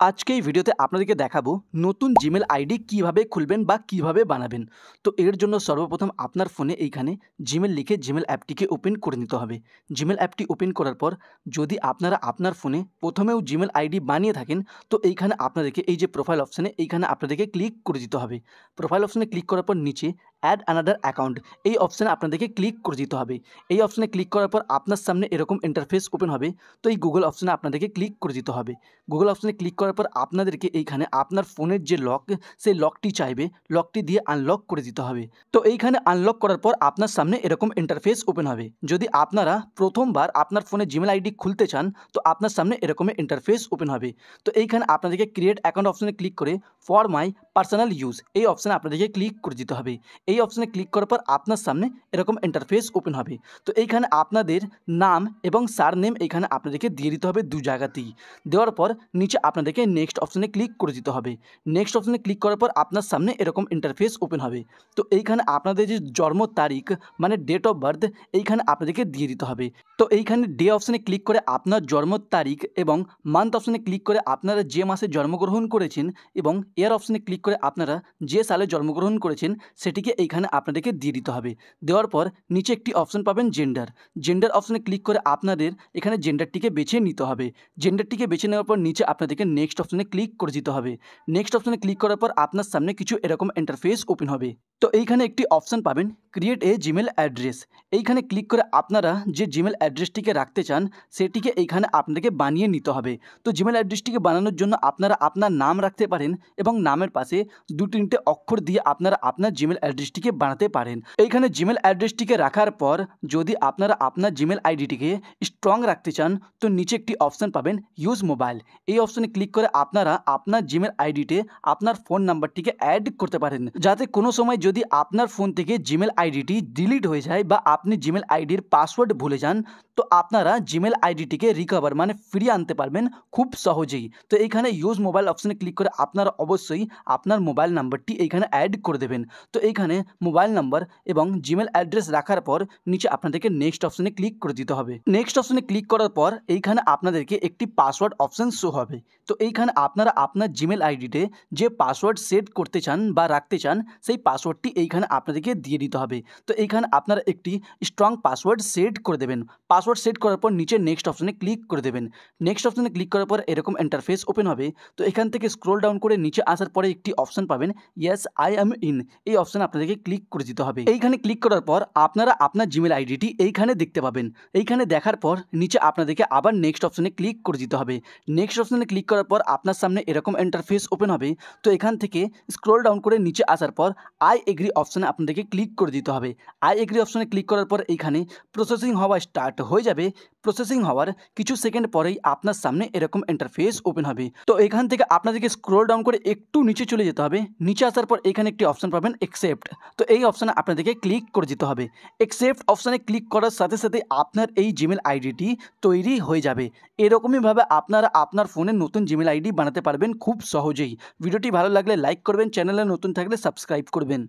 আজকে এই ভিডিওতে আপনাদেরকে দেখাবো নতুন জিমেল আইডি কিভাবে খুলবেন বা কিভাবে বানাবেন। তো এর জন্য সর্বপ্রথম আপনার ফোনে এইখানে জিমেল লিখে জিমেল অ্যাপটিকে ওপেন করে নিতে হবে। জিমেল অ্যাপটি ওপেন করার পর যদি আপনারা আপনার ফোনে প্রথমেও জিমেল আইডি বানিয়ে থাকেন, তো এইখানে আপনাদেরকে এই যে প্রোফাইল অপশানে এইখানে আপনাদেরকে ক্লিক করে দিতে হবে। প্রোফাইল অপশানে ক্লিক করার পর নিচে অ্যাড অ্যানাদার অ্যাকাউন্ট এই অপশানে আপনাদেরকে ক্লিক করে দিতে হবে। এই অপশানে ক্লিক করার পর আপনার সামনে এরকম ইন্টারফেস ওপেন হবে। তো এই গুগল অপশানে আপনাদেরকে ক্লিক করে দিতে হবে। গুগল অপশানে ক্লিক করার পর আপনাদেরকে এইখানে আপনার ফোনের যে লক, সেই লকটি চাইবে, লকটি দিয়ে আনলক করে দিতে হবে। তো এইখানে আনলক করার পর আপনার সামনে এরকম ইন্টারফেস ওপেন হবে। যদি আপনারা প্রথমবার আপনার ফোনে জিমেল আইডি খুলতে চান, তো আপনার সামনে এরকম ইন্টারফেস ওপেন হবে। তো এইখানে আপনাদেরকে ক্রিয়েট অ্যাকাউন্ট অপশানে ক্লিক করে ফর মাই পার্সোনাল ইউজ এই অপশানে আপনাদেরকে ক্লিক করে দিতে হবে। এই অপশানে ক্লিক করার পর আপনার সামনে এরকম ইন্টারফেস ওপেন হবে। তো এইখানে আপনাদের নাম এবং সারনেম এইখানে আপনাদেরকে দিয়ে দিতে হবে দু জায়গাতেই। দেওয়ার পর নিচে আপনাদেরকে নেক্সট অপশানে ক্লিক করে দিতে হবে। নেক্সট অপশানে ক্লিক করার পর আপনার সামনে এরকম ইন্টারফেস ওপেন হবে। তো এইখানে আপনাদের যে জন্ম তারিখ মানে ডেট অফ বার্থ এইখানে আপনাদেরকে দিয়ে দিতে হবে। তো এইখানে ডে অপশানে ক্লিক করে আপনার জন্ম তারিখ এবং মান্থ অপশানে ক্লিক করে আপনারা যে মাসে জন্মগ্রহণ করেছেন এবং ইয়ার অপশানে ক্লিক করে আপনারা যে সালে জন্মগ্রহণ করেছেন সেটিকে এইখানে আপনাদেরকে দিয়ে দিতে হবে। দেওয়ার পর নিচে একটি অপশান পাবেন জেন্ডার। জেন্ডার অপশানে ক্লিক করে আপনাদের এখানে জেন্ডারটিকে বেছে নিতে হবে। জেন্ডারটিকে বেছে নেওয়ার পর নিচে আপনাদেরকে নেক্সট অপশানে ক্লিক করে দিতে হবে। নেক্সট অপশানে ক্লিক করার পর আপনার সামনে কিছু এরকম ইন্টারফেস ওপেন হবে। তো এইখানে একটি অপশান পাবেন ক্রিয়েট এ জিমেল অ্যাড্রেস। এইখানে ক্লিক করে আপনারা যে জিমেল অ্যাড্রেসটিকে রাখতে চান সেটিকে এইখানে আপনাদেরকে বানিয়ে নিতে হবে। তো জিমেল অ্যাড্রেসটিকে বানানোর জন্য আপনারা আপনার নাম রাখতে পারেন এবং নামের পাশে 2-3টে অক্ষর দিয়ে আপনারা আপনার জিমেল অ্যাড্রেসটিকে বানাতে পারেন। এইখানে জিমেল অ্যাড্রেসটিকে রাখার পর যদি আপনারা আপনার জিমেল আইডিটিকে স্ট্রং রাখতে চান, তো নিচে একটি অপশান পাবেন ইউজ মোবাইল। এই অপশানে ক্লিক করে আপনারা আপনার জিমেল আইডিতে আপনার ফোন নাম্বারটিকে অ্যাড করতে পারেন, যাতে কোনো সময় যদি আপনার ফোন থেকে জিমেল আইডিটি ডিলিট হয়ে যায় বা আপনি জিমেল আইডির পাসওয়ার্ড ভুলে যান, তো আপনারা জিমেল আইডিটিকে রিকভার মানে ফিরিয়ে আনতে পারবেন খুব সহজেই। তো এইখানে ইউজ মোবাইল অপশানে ক্লিক করে আপনারা অবশ্যই আপনার মোবাইল নাম্বারটি এইখানে অ্যাড করে দেবেন। তো এইখানে মোবাইল নাম্বার এবং জিমেল অ্যাড্রেস রাখার পর নিচে আপনাদেরকে নেক্সট অপশানে ক্লিক করে দিতে হবে। নেক্সট অপশানে ক্লিক করার পর এইখানে আপনাদেরকে একটি পাসওয়ার্ড অপশান শো হবে। তো এইখানে আপনারা আপনার জিমেল আইডিতে যে পাসওয়ার্ড সেট করতে চান বা রাখতে চান সেই পাসওয়ার্ডটি এইখানে আপনাদেরকে দিয়ে দিতে হবে। তো এইখানে আপনারা একটি স্ট্রং পাসওয়ার্ড সেট করে দেবেন। পাসওয়ার্ড সেট করার পর নিচে নেক্সট অপশানে ক্লিক করে দেবেন। নেক্সট অপশানে ক্লিক করার পর এরকম ইন্টারফেস ওপেন হবে। তো এখান থেকে স্ক্রোল ডাউন করে নিচে আসার পরে একটি অপশান পাবেন ইয়েস আই অ্যাম ইন এই অপশানে আপনাদেরকে ক্লিক করে দিতে হবে। এইখানে ক্লিক করার পর আপনারা আপনার জিমেল আইডিটি এইখানে দেখতে পাবেন। এইখানে দেখার পর নিচে আপনাদেরকে আবার নেক্সট অপশানে ক্লিক করে দিতে হবে। নেক্সট অপশানে ক্লিক করার পর আপনার সামনে এরকম ইন্টারফেস ওপেন হবে। তো এখান থেকে স্ক্রোল ডাউন করে নিচে আসার পর আই এগ্রি অপশানে আপনাদেরকে ক্লিক করে দিতে হবে। আই এগ্রি অপশানে ক্লিক করার পর এইখানে প্রসেসিং হওয়া স্টার্ট হয়ে যাবে। প্রসেসিং হওয়ার কিছু সেকেন্ড পরেই আপনার সামনে এরকম ইন্টারফেস ওপেন হবে। তো এখান থেকে আপনাদেরকে স্ক্রোল ডাউন করে একটু নিচে চলে যেতে হবে। নিচে আসার পর এখানে একটি অপশান পাবেন অ্যাকসেপ্ট। তো এই অপশানে আপনাদেরকে ক্লিক করে দিতে হবে। অ্যাকসেপ্ট অপশানে ক্লিক করার সাথে সাথে আপনার এই জিমেল আইডিটি তৈরি হয়ে যাবে। এরকমইভাবে আপনারা আপনার ফোনে নতুন জিমেল আইডি বানাতে পারবেন খুব সহজেই। ভিডিওটি ভালো লাগলে লাইক করবেন, চ্যানেলে নতুন থাকলে সাবস্ক্রাইব করবেন।